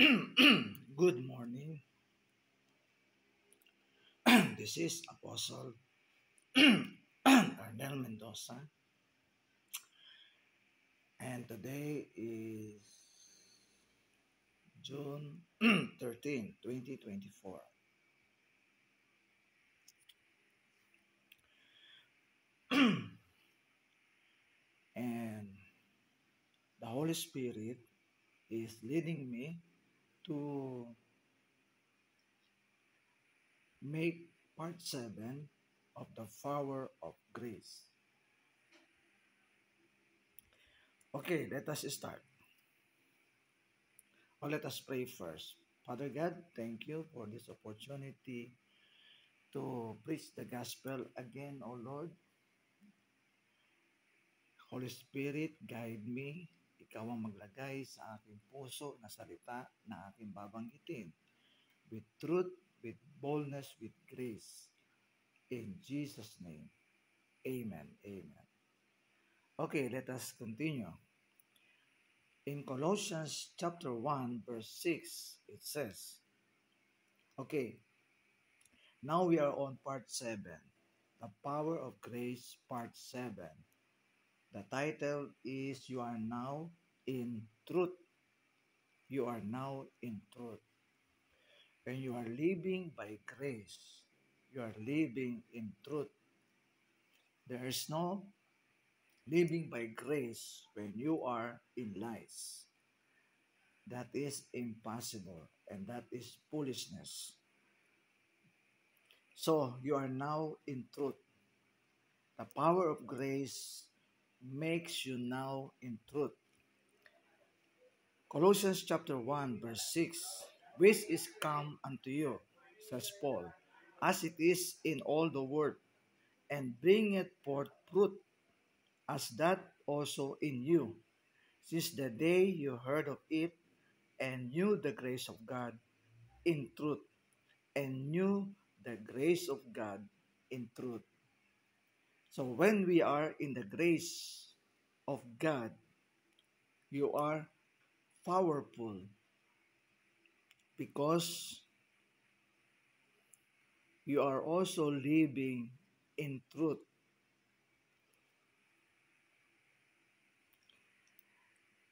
Good morning. This is Apostle Arnel Mendoza, and today is June 13, 2024. And the Holy Spirit is leading me to make part 7 of the power of grace. Okay, let us start. Or let us pray first. Father God, thank you for this opportunity to preach the gospel again, O Lord. Holy Spirit, guide me. Ikaw ang maglagay sa aking puso na salita na aking babanggitin. With truth, with boldness, with grace. In Jesus' name. Amen. Amen. Okay, let us continue. In Colossians chapter 1, verse 6, it says, okay, now we are on part 7. The power of grace, part 7. The title is You Are Now in Truth. You are now in truth. When you are living by grace, you are living in truth. There is no living by grace when you are in lies. That is impossible, and that is foolishness. So, you are now in truth. The power of grace makes you now in truth. Colossians chapter 1 verse 6, which is come unto you, says Paul, as it is in all the world, and bringeth forth fruit, as that also in you, since the day you heard of it, and knew the grace of God in truth, and knew the grace of God in truth. So when we are in the grace of God, you are powerful because you are also living in truth.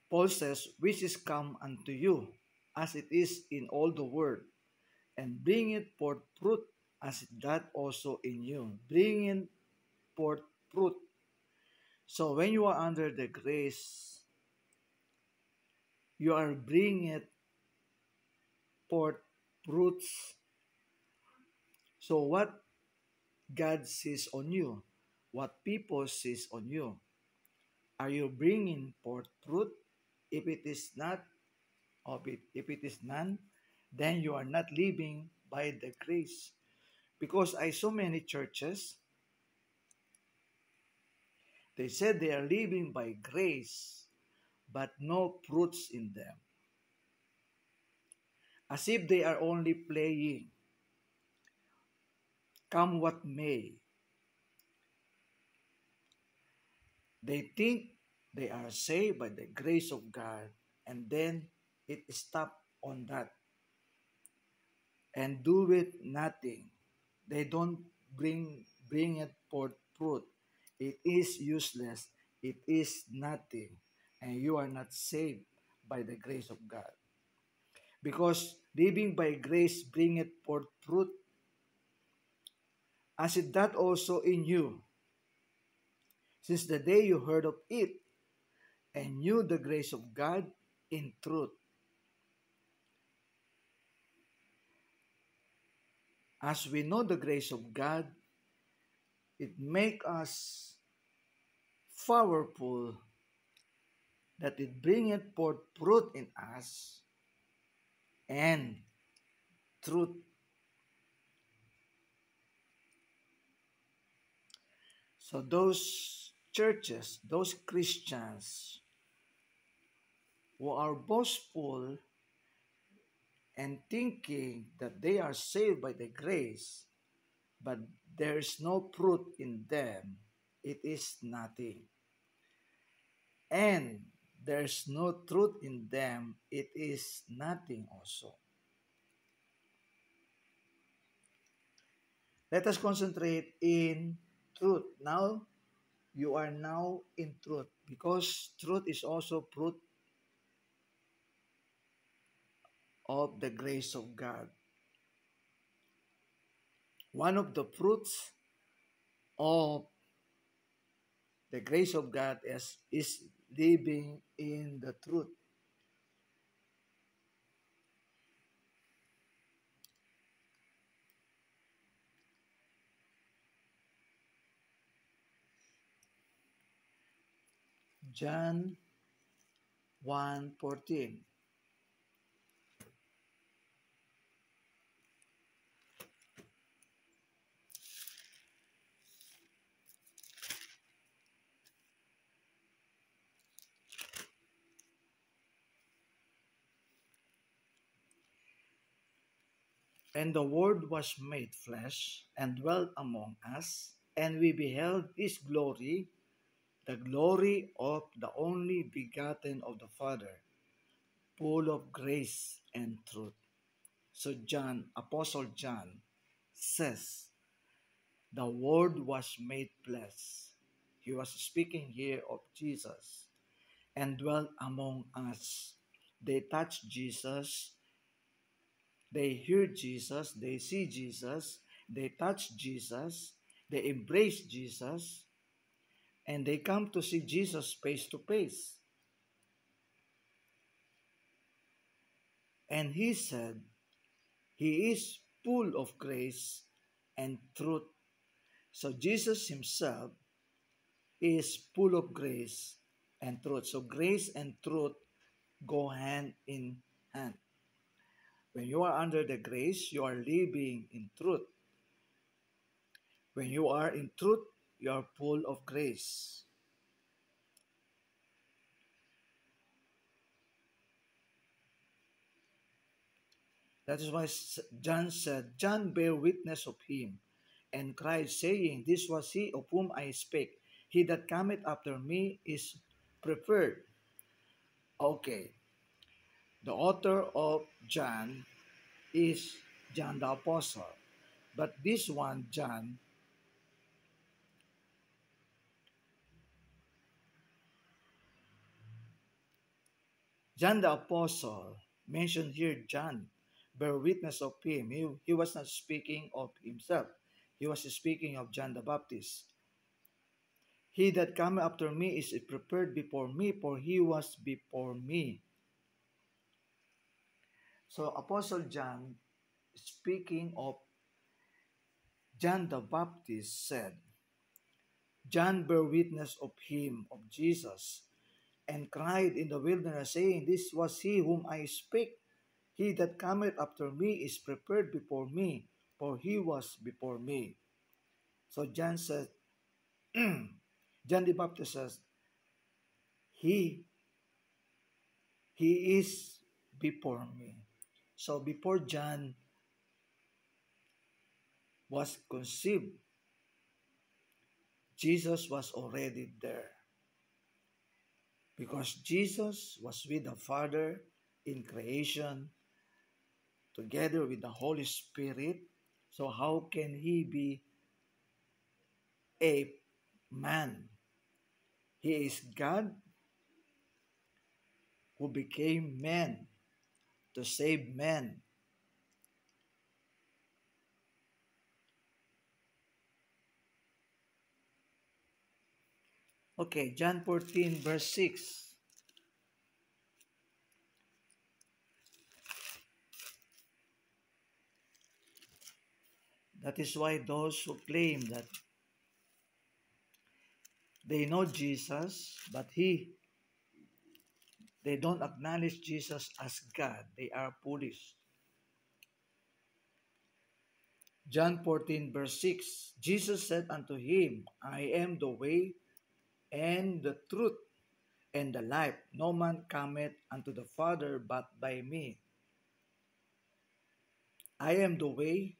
Paul says, which is come unto you, as it is in all the world, and bring it forth fruit, as that also in you. Bring it forth fruit. So when you are under the grace, you are bringing forth fruits. So what God sees on you, what people sees on you, are you bringing forth fruit? If it is not, or if it is none, then you are not living by the grace. Because I saw many churches, they said they are living by grace, but no fruits in them. As if they are only playing, come what may. They think they are saved by the grace of God, and then it stops on that. And do with nothing. They don't bring it forth fruit. It is useless. It is nothing. And you are not saved by the grace of God. Because living by grace bringeth forth fruit, as it that also in you, since the day you heard of it, and knew the grace of God in truth. As we know the grace of God, it makes us powerful, that it bringeth forth fruit in us and truth. So those churches, those Christians who are boastful and thinking that they are saved by the grace, but there is no fruit in them, it is nothing. And there is no truth in them, it is nothing also. Let us concentrate in truth. Now, you are now in truth because truth is also fruit of the grace of God. One of the fruits of the grace of God is living in the truth. John 1:14. And the Word was made flesh and dwelt among us, and we beheld his glory, the glory of the only begotten of the Father, full of grace and truth. So John, Apostle John, says, the Word was made flesh. He was speaking here of Jesus and dwelt among us. They touched Jesus, they hear Jesus, they see Jesus, they touch Jesus, they embrace Jesus, and they come to see Jesus face to face. And he said, he is full of grace and truth. So Jesus himself is full of grace and truth. So grace and truth go hand in hand. When you are under the grace, you are living in truth. When you are in truth, you are full of grace. That is why John said, John bare witness of him, and cried, saying, this was he of whom I spake. He that cometh after me is preferred. Okay, the author of John is John the Apostle. But this one, John the Apostle, mentioned here John, bear witness of him. He was not speaking of himself. He was speaking of John the Baptist. He that cometh after me is prepared before me, for he was before me. So Apostle John, speaking of John the Baptist, said, John bare witness of him, of Jesus, and cried in the wilderness, saying, this was he whom I spake. He that cometh after me is prepared before me, for he was before me. So John said, John the Baptist says, he is before me. So before John was conceived, Jesus was already there. Because Jesus was with the Father in creation, together with the Holy Spirit. So how can he be a man? He is God who became man to save men. Okay, John 14 verse 6. That is why those who claim that they know Jesus, but they don't acknowledge Jesus as God, they are foolish. John 14 verse 6, Jesus said unto him, I am the way and the truth and the life. No man cometh unto the Father but by me. I am the way,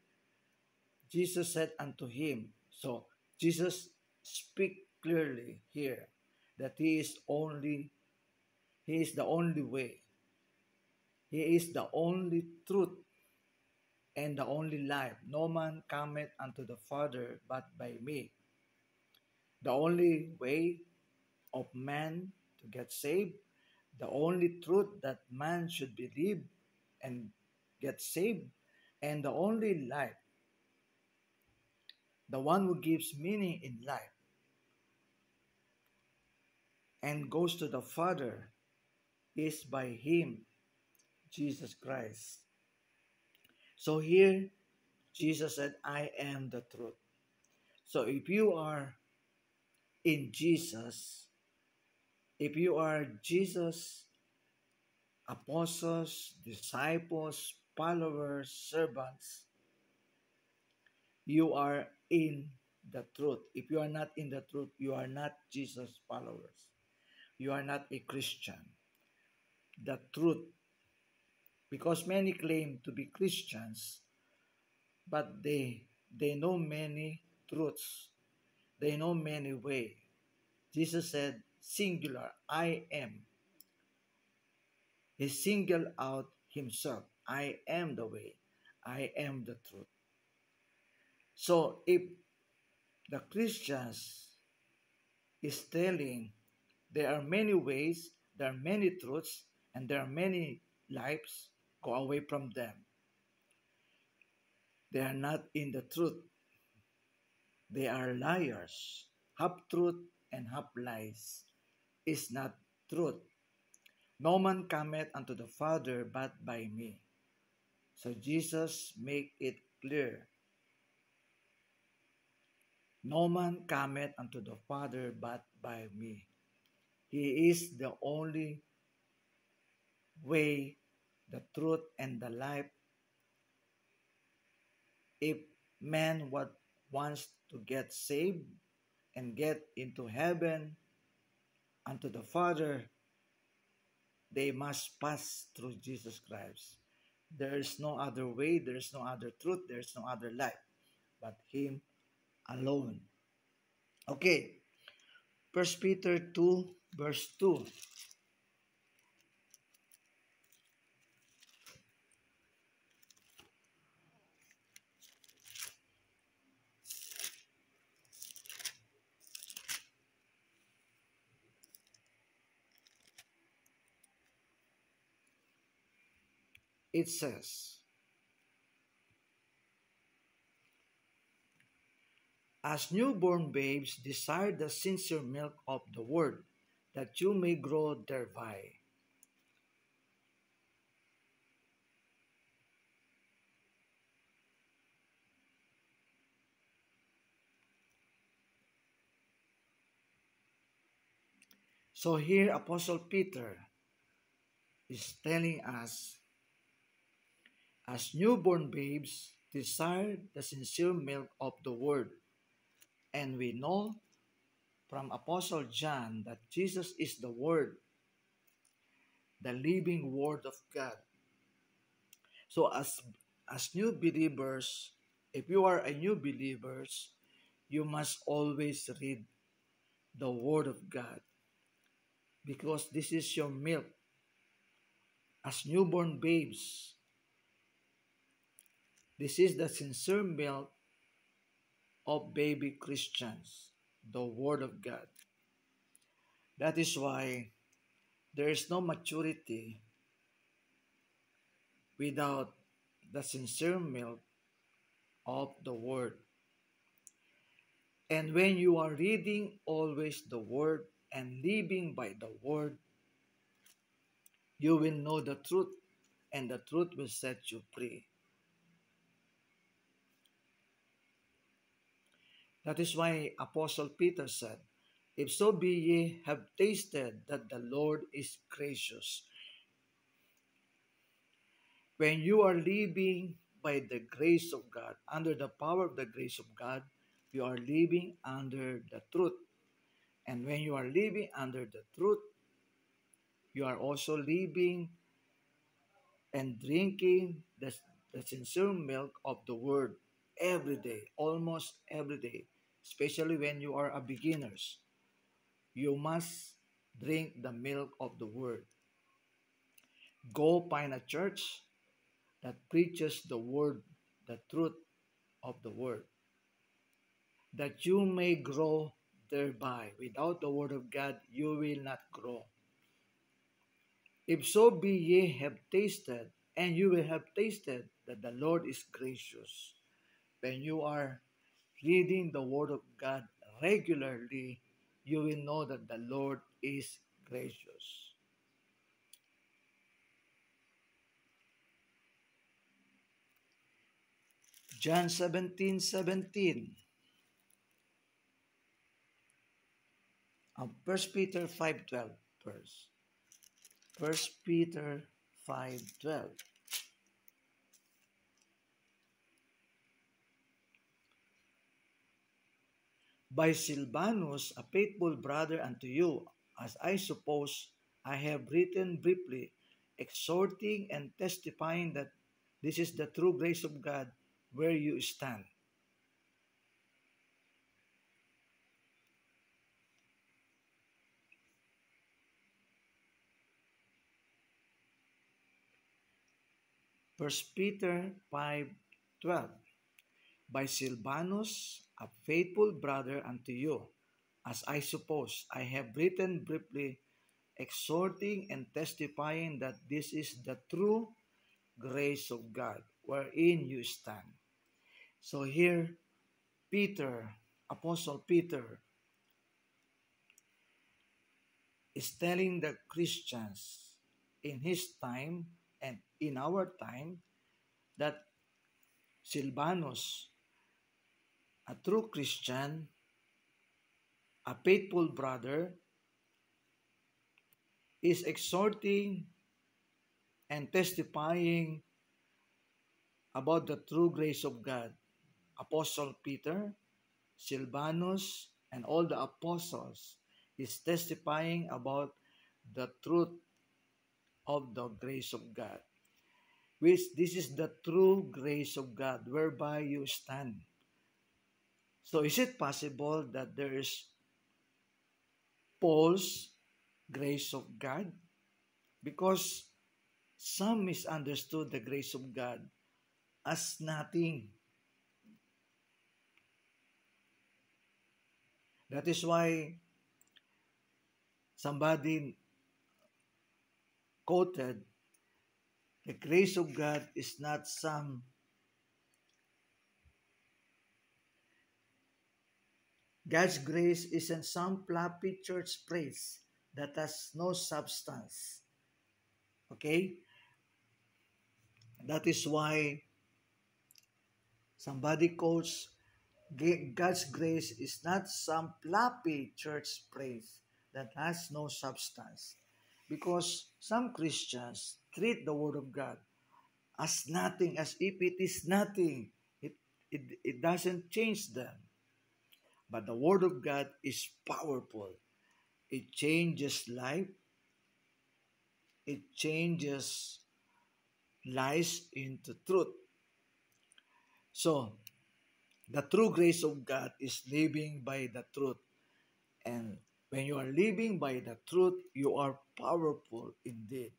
Jesus said unto him. So Jesus speak clearly here that he is He is the only way. He is the only truth and the only life. No man cometh unto the Father but by me. The only way of man to get saved, the only truth that man should believe and get saved, and the only life, the one who gives meaning in life and goes to the Father is by Him, Jesus Christ. So here, Jesus said, I am the truth. So if you are in Jesus, if you are Jesus' apostles, disciples, followers, servants, you are in the truth. If you are not in the truth, you are not Jesus' followers. You are not a Christian. The truth, because many claim to be Christians, but they know many truths. They know many ways. Jesus said, singular, I am. He singled out himself. I am the way. I am the truth. So if the Christians is telling there are many ways, there are many truths, and there are many lives, go away from them. They are not in the truth. They are liars. Half truth and half lies is not truth. No man cometh unto the Father but by me. So Jesus make it clear. No man cometh unto the Father but by me. He is the only way, the truth, and the life. If man wants to get saved and get into heaven unto the Father, they must pass through Jesus Christ. There is no other way, there is no other truth, there is no other life but Him alone. Okay, First Peter 2, verse 2. It says, as newborn babes, desire the sincere milk of the word, that you may grow thereby. So here Apostle Peter is telling us, as newborn babes, desire the sincere milk of the word. And we know from Apostle John that Jesus is the Word, the living Word of God. So as new believers, if you are a new believers, you must always read the Word of God because this is your milk. As newborn babes, this is the sincere milk of baby Christians, the Word of God. That is why there is no maturity without the sincere milk of the Word. And when you are reading always the Word and living by the Word, you will know the truth, and the truth will set you free. That is why Apostle Peter said, if so be ye have tasted that the Lord is gracious. When you are living by the grace of God, under the power of the grace of God, you are living under the truth. And when you are living under the truth, you are also living and drinking the sincere milk of the Word every day, almost every day, especially when you are a beginners. You must drink the milk of the Word. Go find a church that preaches the word, the truth of the word, that you may grow thereby. Without the word of God, you will not grow. If so be ye have tasted, and you will have tasted that the Lord is gracious. When you are reading the word of God regularly, you will know that the Lord is gracious. John 17:17. 1 Peter 5:12 verse. 1 Peter 5:12. By Silvanus, a faithful brother unto you, as I suppose I have written briefly, exhorting and testifying that this is the true grace of God where you stand. First Peter 5:12. By Silvanus, a faithful brother unto you, as I suppose I have written briefly, exhorting and testifying that this is the true grace of God wherein you stand. So here, Peter, Apostle Peter, is telling the Christians in his time and in our time that Silvanus, a true Christian, a faithful brother, is exhorting and testifying about the true grace of God. Apostle Peter, Silvanus, and all the apostles is testifying about the truth of the grace of God. Which this is the true grace of God whereby you stand. So is it possible that there is false grace of God? Because some misunderstood the grace of God as nothing. That is why somebody quoted, the grace of God is not some God's grace isn't some fluffy church praise that has no substance. Okay? That is why somebody quotes, God's grace is not some fluffy church praise that has no substance. Because some Christians treat the Word of God as nothing, as if it is nothing. It doesn't change them. But the Word of God is powerful. It changes life. It changes lies into truth. So, the true grace of God is living by the truth. And when you are living by the truth, you are powerful indeed.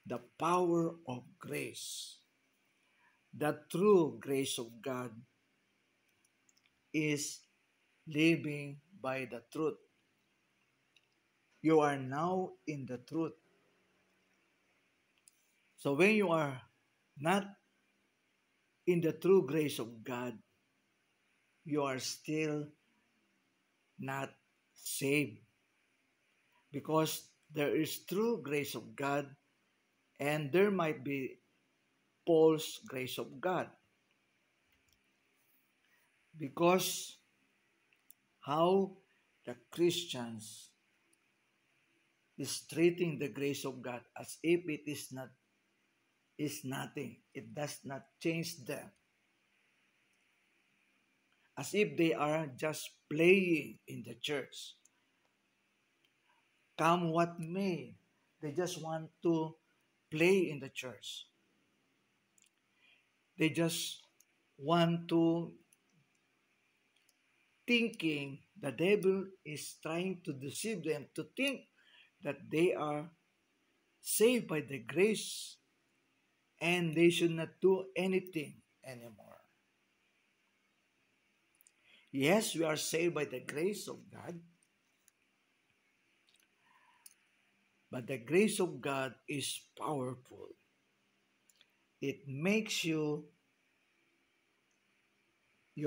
The power of grace. The true grace of God is living by the truth. You are now in the truth. So when you are not in the true grace of God, you are still not saved. Because there is true grace of God and there might be false grace of God. Because how the Christians is treating the grace of God as if it is nothing. It does not change them. As if they are just playing in the church. Come what may, they just want to play in the church. They just want to thinking the devil is trying to deceive them to think that they are saved by the grace and they should not do anything anymore. Yes, we are saved by the grace of God, but the grace of God is powerful. It makes you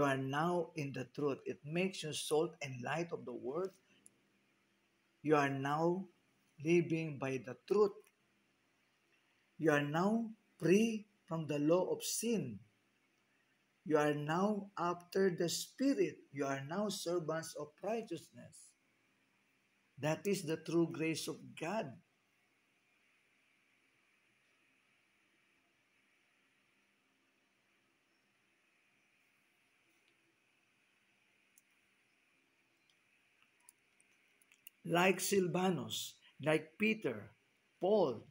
are now in the truth. It makes you salt and light of the world. You are now living by the truth. You are now free from the law of sin. You are now after the Spirit. You are now servants of righteousness. That is the true grace of God. Like Silvanus, like Peter, Paul,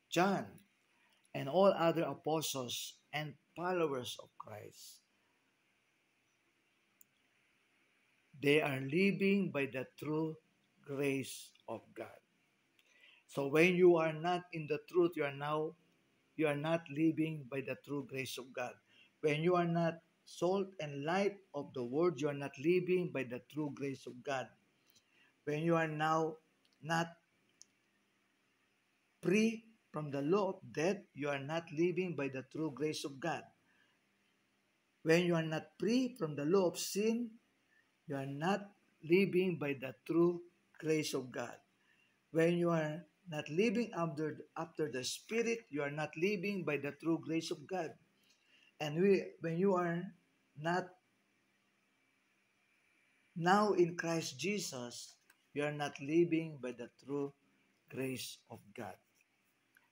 John, and all other apostles and followers of Christ. They are living by the true grace of God. So when you are not in the truth, you are not living by the true grace of God. When you are not salt and light of the world, you are not living by the true grace of God. When you are now not free from the law of death, you are not living by the true grace of God. When you are not free from the law of sin, you are not living by the true grace of God. When you are not living after the Spirit, you are not living by the true grace of God. And when you are not now in Christ Jesus, you are not living by the true grace of God.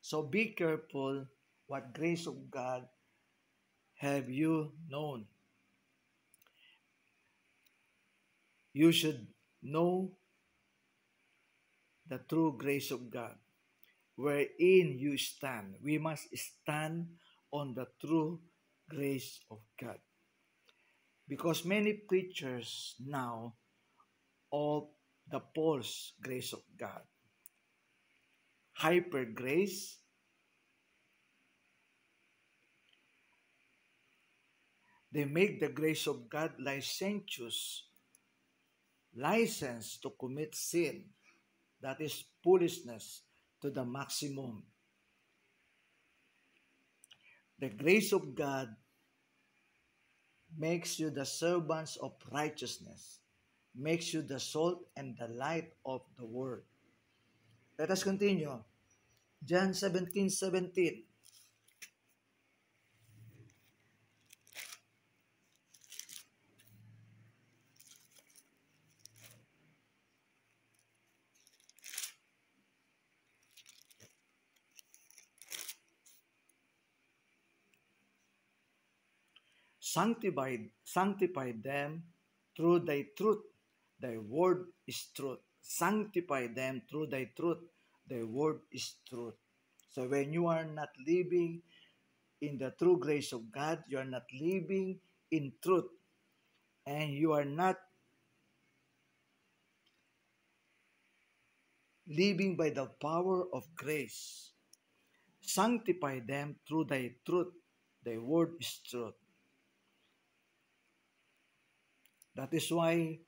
So be careful what grace of God have you known. You should know the true grace of God, wherein you stand. We must stand on the true grace of God. Because many preachers now of the false grace of God, hyper grace, they make the grace of God licentious, license to commit sin. That is foolishness to the maximum. The grace of God makes you the servants of righteousness, makes you the salt and the light of the world. Let us continue. John 17:17. Sanctify them through thy truth. Thy word is truth. Sanctify them through thy truth. Thy word is truth. So when you are not living in the true grace of God, you are not living in truth, and you are not living by the power of grace. Sanctify them through thy truth. Thy word is truth. That is why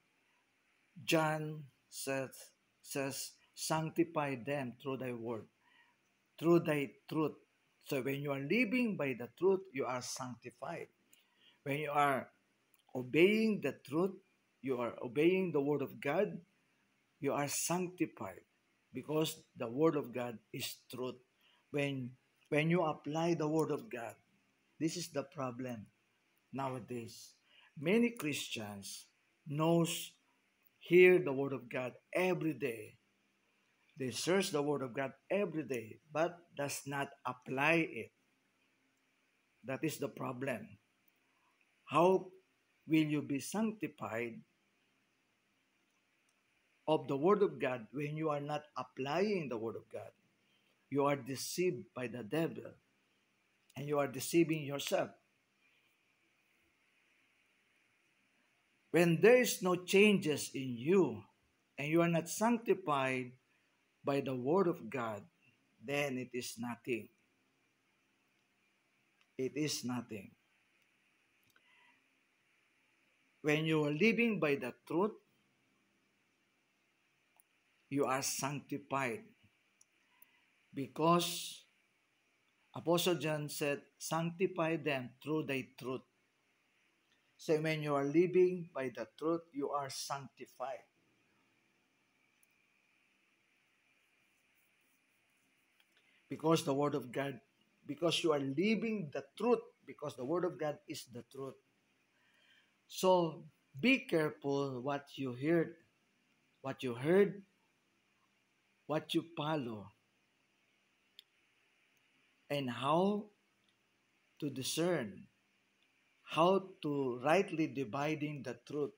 John says, sanctify them through thy word, through thy truth. So when you are living by the truth, you are sanctified. When you are obeying the truth, you are obeying the word of God, you are sanctified because the word of God is truth. When you apply the word of God, this is the problem nowadays. Many Christians hear the word of God every day. They search the word of God every day, but does not apply it. That is the problem. How will you be sanctified of the word of God when you are not applying the word of God? You are deceived by the devil and you are deceiving yourself. When there is no changes in you and you are not sanctified by the word of God, then it is nothing. It is nothing. When you are living by the truth, you are sanctified. Because Apostle John said, sanctify them through thy truth. So when you are living by the truth, you are sanctified. Because the Word of God, because you are living the truth, because the Word of God is the truth. So be careful what you heard, what you heard, what you follow, and how to discern, how to rightly dividing the truth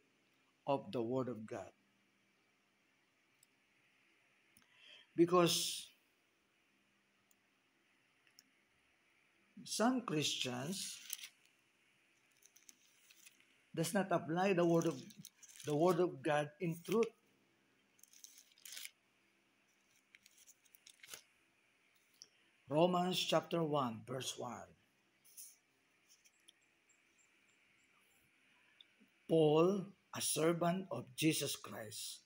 of the Word of God. Because some Christians does not apply the word of God in truth. Romans chapter 1 verse 1. Paul, a servant of Jesus Christ,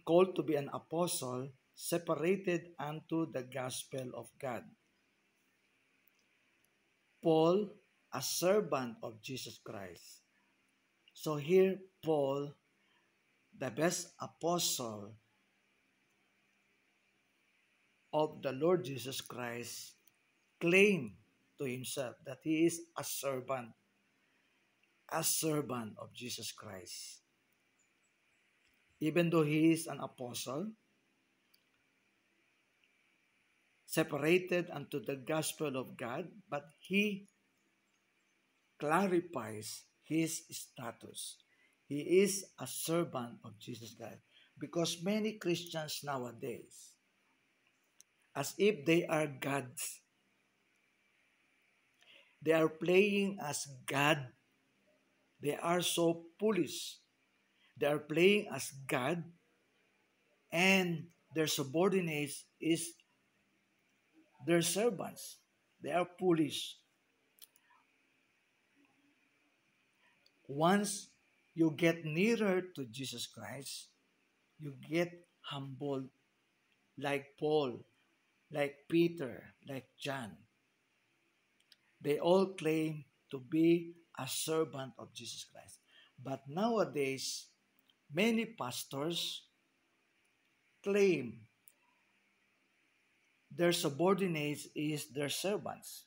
called to be an apostle, separated unto the gospel of God. Paul, a servant of Jesus Christ. So here, Paul, the best apostle of the Lord Jesus Christ, claimed to himself that he is a servant of Jesus Christ. Even though he is an apostle, separated unto the gospel of God, but he clarifies his status. He is a servant of Jesus Christ. Because many Christians nowadays, as if they are gods, they are playing as God. They are so foolish. They are playing as God, and their subordinates is their servants. They are foolish. Once you get nearer to Jesus Christ, you get humbled like Paul, like Peter, like John. They all claim to be a servant of Jesus Christ. But nowadays, many pastors claim their subordinates is their servants.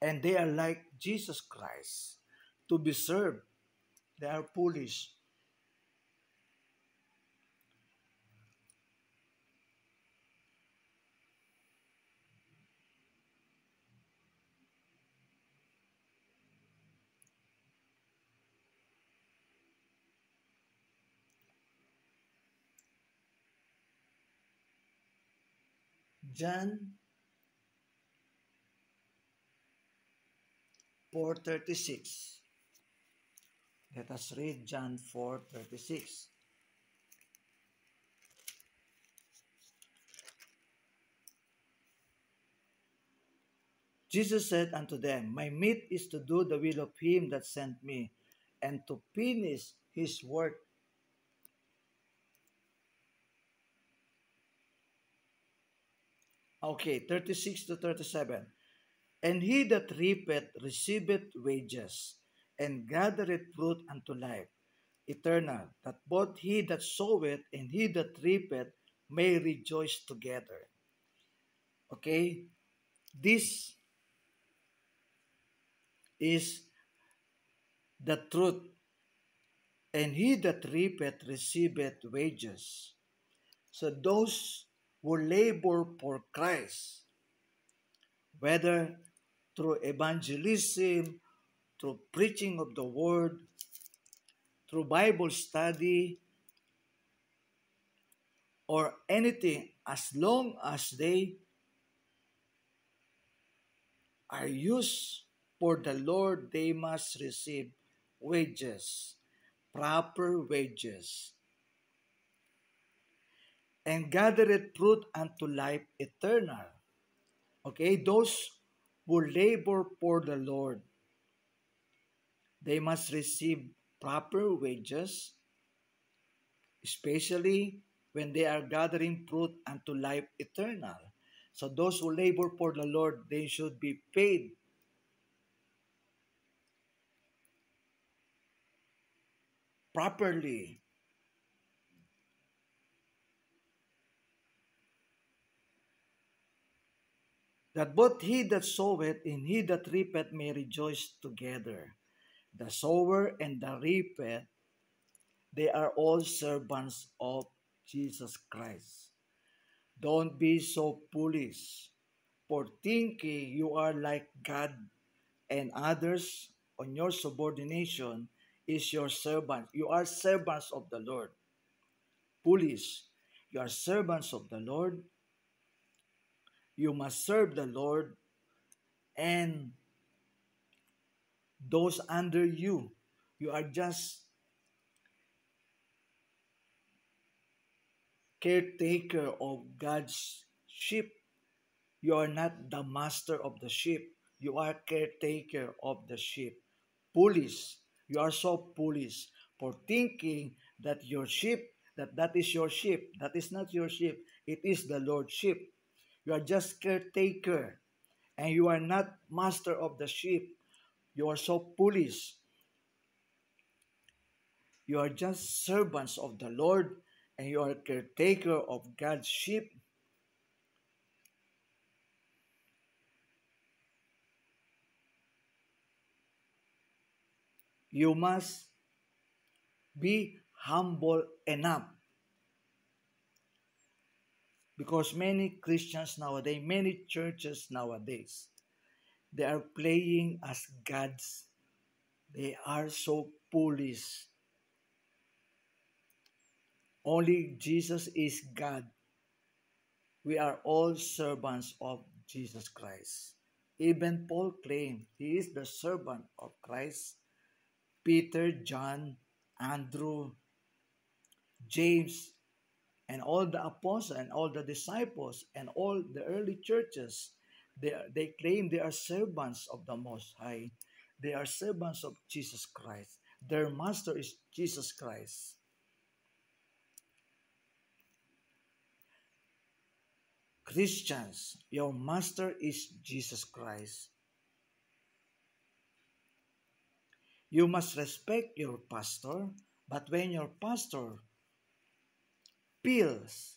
And they are like Jesus Christ to be served. They are foolish. John 4:36. Let us read John 4:36. Jesus said unto them, my meat is to do the will of him that sent me, and to finish his work. Okay, 36 to 37. And he that reapeth receiveth wages, and gathereth fruit unto life eternal, that both he that soweth and he that reapeth may rejoice together. Okay? This is the truth. And he that reapeth receiveth wages. So those who labor for Christ, whether through evangelism, through preaching of the word, through Bible study, or anything, as long as they are used for the Lord, they must receive wages proper wages, and gathereth fruit unto life eternal. Okay, those who labor for the Lord, they must receive proper wages, especially when they are gathering fruit unto life eternal. So those who labor for the Lord, they should be paid properly. That both he that soweth and he that reapeth may rejoice together. The sower and the reaper, they are all servants of Jesus Christ. Don't be so foolish for thinking you are like God and others on your subordination is your servant. You are servants of the Lord. Foolish. You are servants of the Lord. You must serve the Lord and those under you. You are just caretaker of God's sheep. You are not the master of the sheep. You are caretaker of the sheep. Foolish. You are so foolish for thinking that your sheep, that is your sheep. That is not your sheep. It is the Lord's sheep. You are just caretaker and you are not master of the sheep. You are so foolish. You are just servants of the Lord and you are caretaker of God's sheep. You must be humble enough because many Christians nowadays, many churches nowadays, they are playing as gods. They are so foolish. Only Jesus is God. We are all servants of Jesus Christ. Even Paul claimed he is the servant of Christ. Peter, John, Andrew, James, and all the apostles and all the disciples and all the early churches, they claim they are servants of the Most High. They are servants of Jesus Christ. Their master is Jesus Christ. Christians, your master is Jesus Christ. You must respect your pastor, but when your pastor feels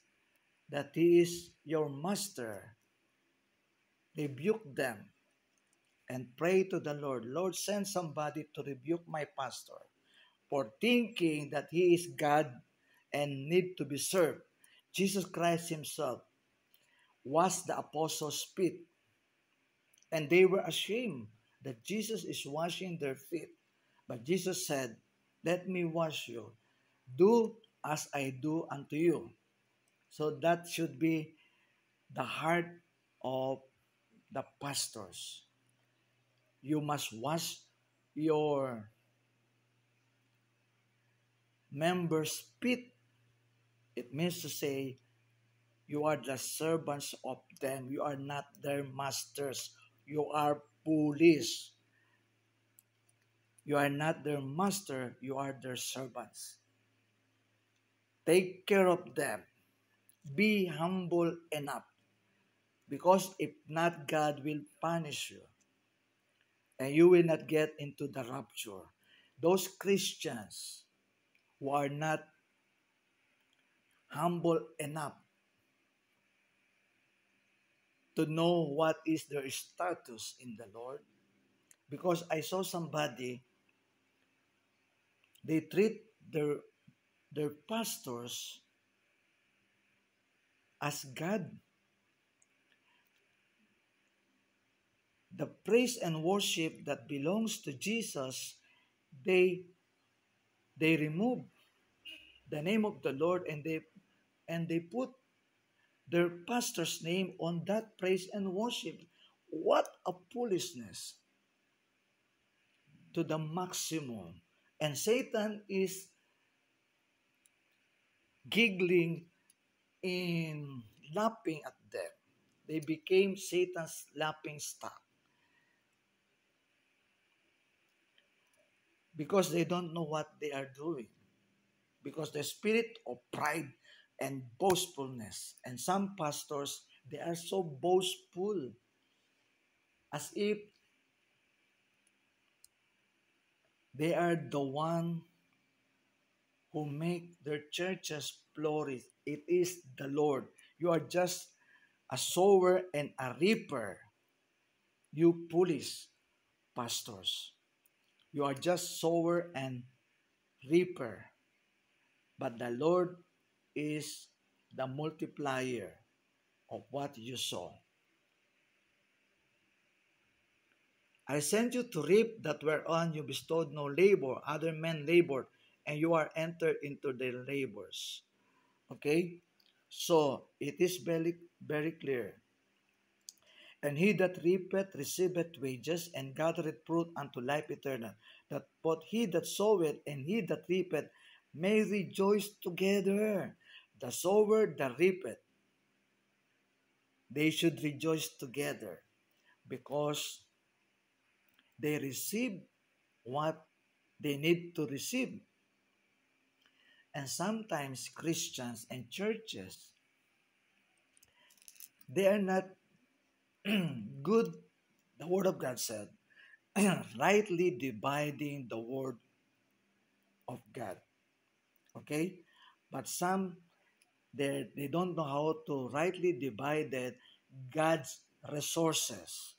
that he is your master, rebuke them and pray to the Lord. Lord, send somebody to rebuke my pastor for thinking that he is God and need to be served. Jesus Christ himself washed the apostles' feet, and they were ashamed that Jesus is washing their feet. But Jesus said, let me wash you. Do as I do unto you. So that should be the heart of the pastors. You must wash your members' feet. It means to say, you are the servants of them. You are not their masters. You are police. You are not their master. You are their servants. Take care of them. Be humble enough. Because if not, God will punish you. And you will not get into the rapture. Those Christians who are not humble enough to know what is their status in the Lord. Because I saw somebody, they treat their pastors as God. The praise and worship that belongs to Jesus, they remove the name of the Lord and they put their pastor's name on that praise and worship. What a foolishness to the maximum. And Satan is giggling and laughing at them. They became Satan's laughing stock because they don't know what they are doing. Because the spirit of pride and boastfulness. And some pastors, they are so boastful as if they are the one who make their churches flourish. It is the Lord. You are just a sower and a reaper. You foolish pastors. You are just sower and reaper. But the Lord is the multiplier of what you sow. I sent you to reap that whereon you bestowed no labor, other men labored, and you are entered into their labors. Okay? So, it is very, very clear. And he that reapeth receiveth wages, and gathereth fruit unto life eternal. That both he that soweth and he that reapeth may rejoice together. The sower, the reapeth, they should rejoice together because they receive what they need to receive. And sometimes Christians and churches, they are not good, the Word of God said, rightly dividing the Word of God. Okay? But some, they don't know how to rightly divide God's resources.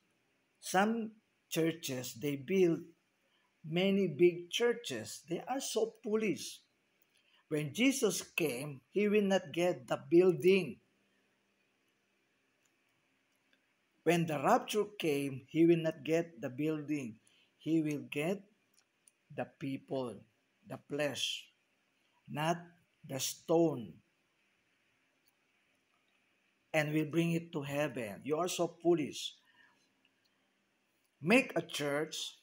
Some churches, they build many big churches. They are so foolish. When Jesus came, he will not get the building. When the rapture came, he will not get the building. He will get the people, the flesh, not the stone, and will bring it to heaven. You are so foolish. Make a church,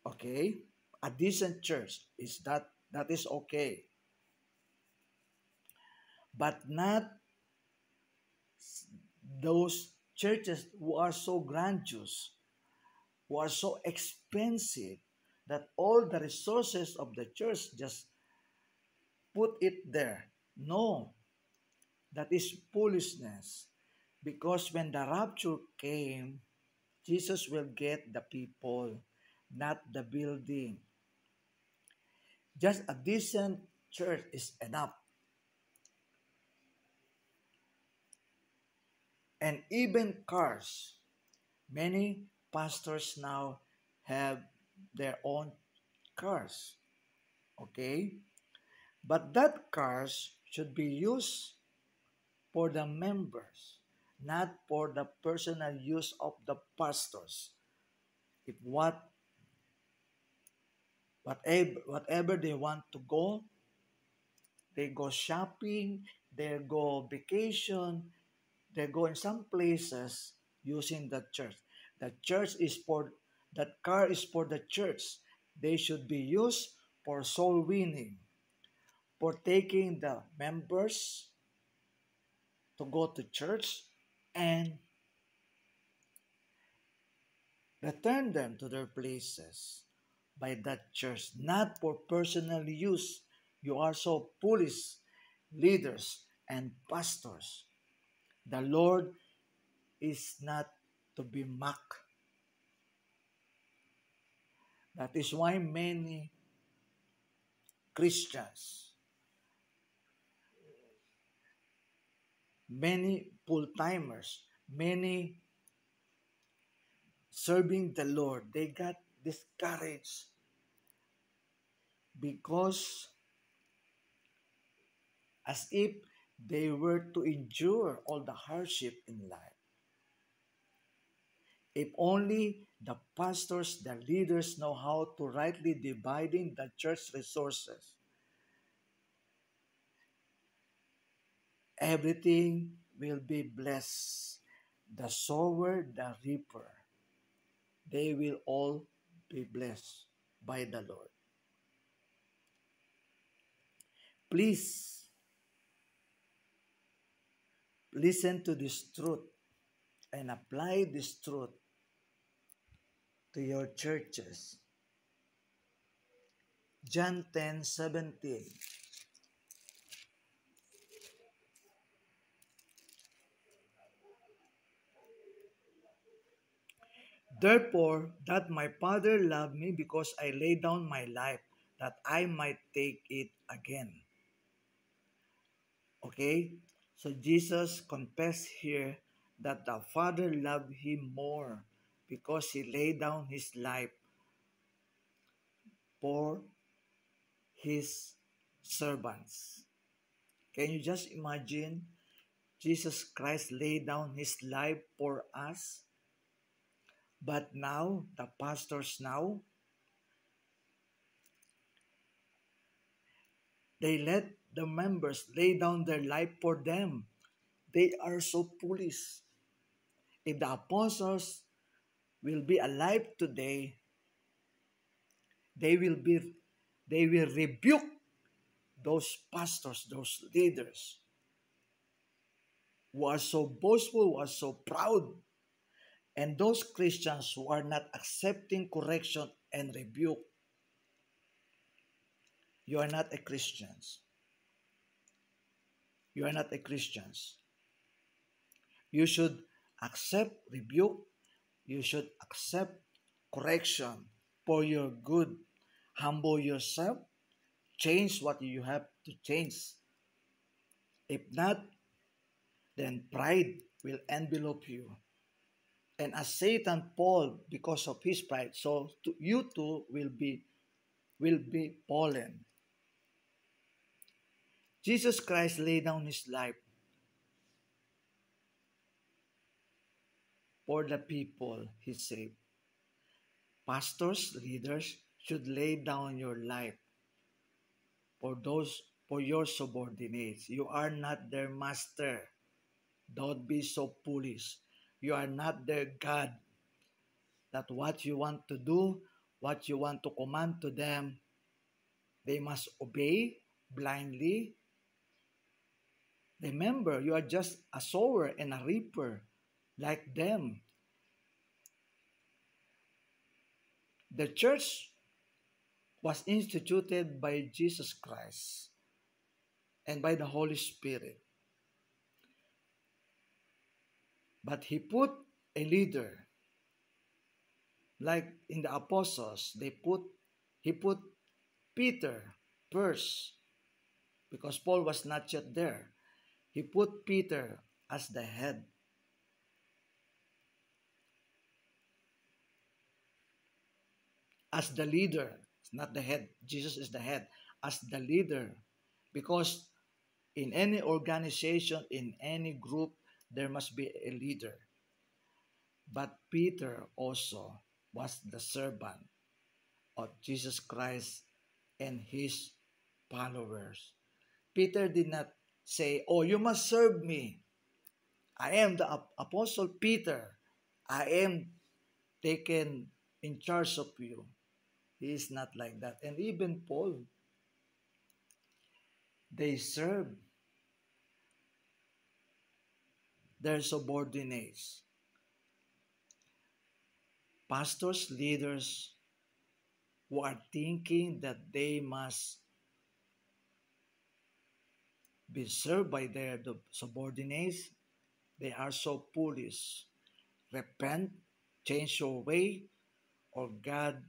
okay, a decent church. That is okay. But not those churches who are so grandiose, who are so expensive, that all the resources of the church just put it there. No, that is foolishness. Because when the rapture came, Jesus will get the people, not the building. Just a decent church is enough. And even cars, many pastors now have their own cars. Okay? But that cars should be used for the members, not for the personal use of the pastors. If whatever they want to go, they go shopping, they go vacation, they go in some places using the church. The church is for that car is for the church. They should be used for soul winning, for taking the members to go to church and return them to their places by that church, not for personal use. You are so foolish, leaders and pastors. The Lord is not to be mocked. That is why many Christians, many full-timers, many serving the Lord, they got discouraged because as if they were to endure all the hardship in life. If only the pastors, the leaders know how to rightly dividing the church resources, everything will be blessed. The sower, the reaper, they will all be blessed by the Lord. Please listen to this truth and apply this truth to your churches. John 10:17. Therefore, that my Father loved me because I laid down my life, that I might take it again. Okay? So Jesus confessed here that the Father loved him more because he laid down his life for his servants. Can you just imagine Jesus Christ laid down his life for us? But now, the pastors now, they let the members lay down their life for them. They are so foolish. If the apostles will be alive today, they will be they will rebuke those pastors, those leaders who are so boastful, who are so proud, and those Christians who are not accepting correction and rebuke. You are not a Christian. You are not a Christian. You should accept rebuke. You should accept correction for your good. Humble yourself. Change what you have to change. If not, then pride will envelop you. And as Satan fall because of his pride, so you too will be fallen. Jesus Christ laid down his life for the people he saved. Pastors, leaders should lay down your life for your subordinates. You are not their master. Don't be so foolish. You are not their God. That what you want to do, what you want to command to them, they must obey blindly. Remember, you are just a sower and a reaper like them. The church was instituted by Jesus Christ and by the Holy Spirit. But he put a leader, like in the apostles, he put Peter first because Paul was not yet there. He put Peter as the head. As the leader. It's not the head. Jesus is the head. As the leader. Because in any organization, in any group, there must be a leader. But Peter also was the servant of Jesus Christ and his followers. Peter did not say, "Oh, you must serve me. I am the Apostle Peter. I am taken in charge of you." He is not like that. And even Paul, they serve their subordinates. Pastors, leaders who are thinking that they must be served by their subordinates, they are so foolish. Repent, change your way, or God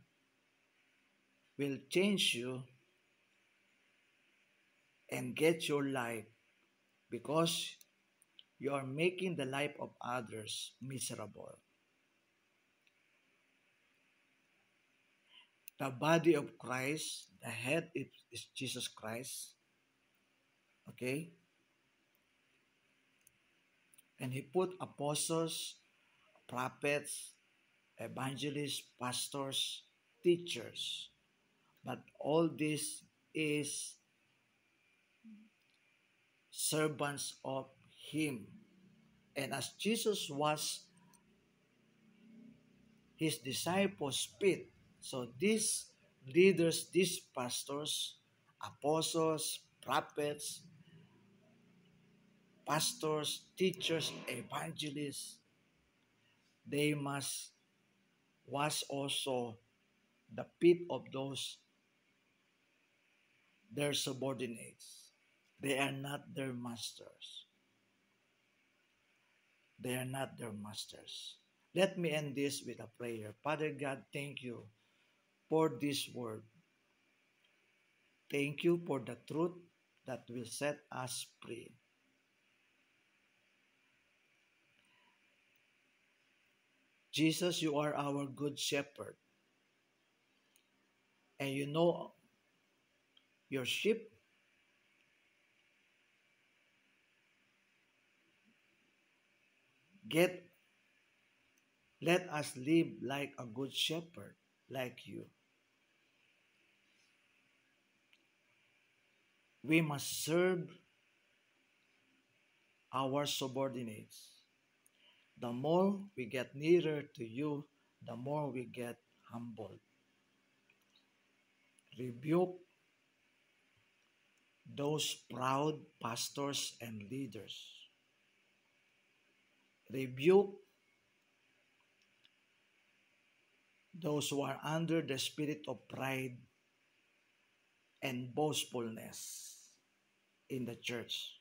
will change you and get your life because you are making the life of others miserable. The body of Christ, the head is Jesus Christ. Okay? And he put apostles, prophets, evangelists, pastors, teachers. But all this is servants of him. And as Jesus was his disciples' feet, so these leaders, these pastors, apostles, prophets, pastors, teachers, evangelists, they must wash also the feet of those their subordinates. They are not their masters. They are not their masters. Let me end this with a prayer. Father God, thank you for this word. Thank you for the truth that will set us free. Jesus, you are our good shepherd, and you know your sheep. Get, let us live like a good shepherd, like you. We must serve our subordinates. The more we get nearer to you, the more we get humbled. Rebuke those proud pastors and leaders. Rebuke those who are under the spirit of pride and boastfulness in the church.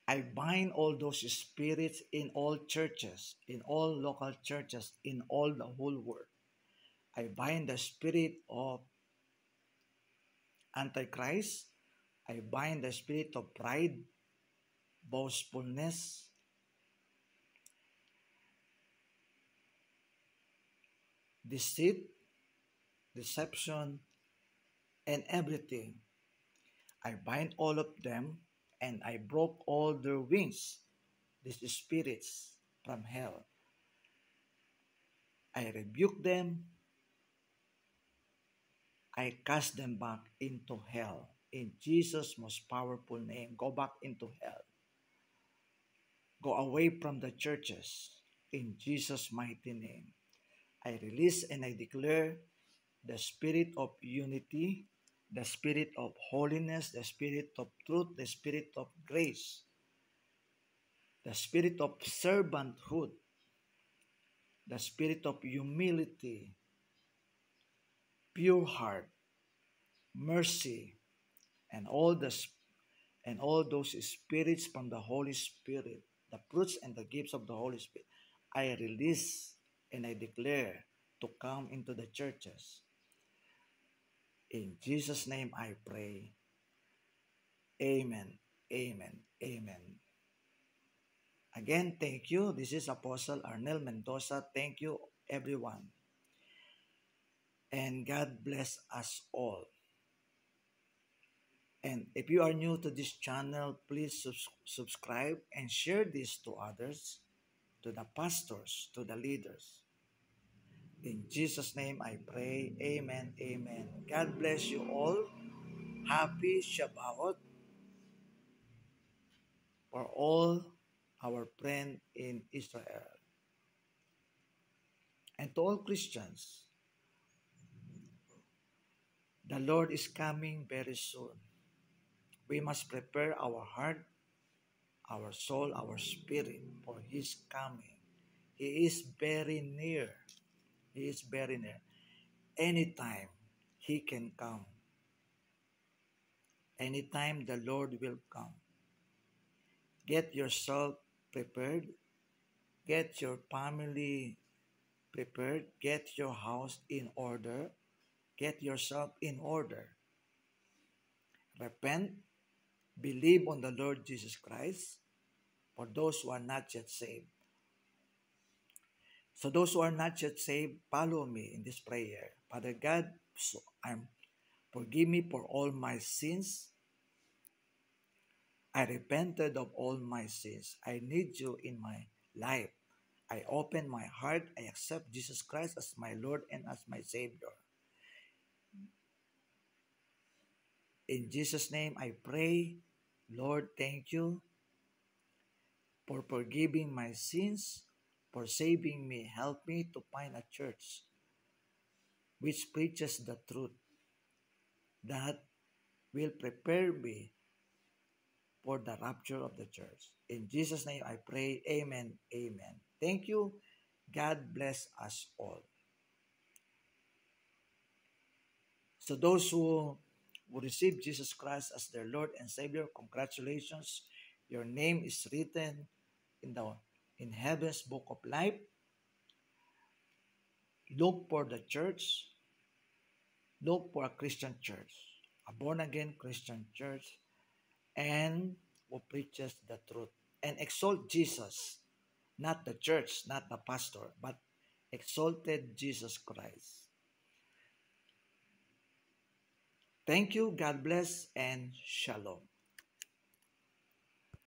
I bind all those spirits in all churches, in all local churches, in all the whole world. I bind the spirit of Antichrist. I bind the spirit of pride, boastfulness, deceit, deception, and everything. I bind all of them and I broke all their wings, these spirits from hell. I rebuke them. I cast them back into hell. In Jesus' most powerful name, go back into hell. Go away from the churches. In Jesus' mighty name. I release and I declare the spirit of unity, the spirit of holiness, the spirit of truth, the spirit of grace, the spirit of servanthood, the spirit of humility, pure heart, mercy, and all those spirits from the Holy Spirit, the fruits and the gifts of the Holy Spirit, I release and I declare to come into the churches. In Jesus' name I pray. Amen. Amen. Amen. Again, thank you. This is Apostle Arnel Mendoza. Thank you, everyone. And God bless us all. And if you are new to this channel, please subscribe and share this to others, to the pastors, to the leaders. In Jesus' name I pray. Amen. Amen. God bless you all. Happy Shabbat for all our friends in Israel. And to all Christians, the Lord is coming very soon. We must prepare our heart, our soul, our spirit for His coming. He is very near. He is very near. Anytime He can come. Anytime the Lord will come. Get yourself prepared. Get your family prepared. Get your house in order. Get yourself in order. Repent. Believe on the Lord Jesus Christ for those who are not yet saved. So those who are not yet saved, follow me in this prayer. Father God, forgive me for all my sins. I repented of all my sins. I need you in my life. I open my heart. I accept Jesus Christ as my Lord and as my Savior. In Jesus' name I pray. Lord, thank you for forgiving my sins, for saving me. Help me to find a church which preaches the truth, that will prepare me for the rapture of the church. In Jesus' name I pray, amen, amen. Thank you. God bless us all. So those who receive Jesus Christ as their Lord and Savior, congratulations. Your name is written in heaven's book of life. Look for the church. Look for a Christian church, a born-again Christian church, and who preaches the truth. And exalt Jesus, not the church, not the pastor, but exalted Jesus Christ. Thank you, God bless, and shalom.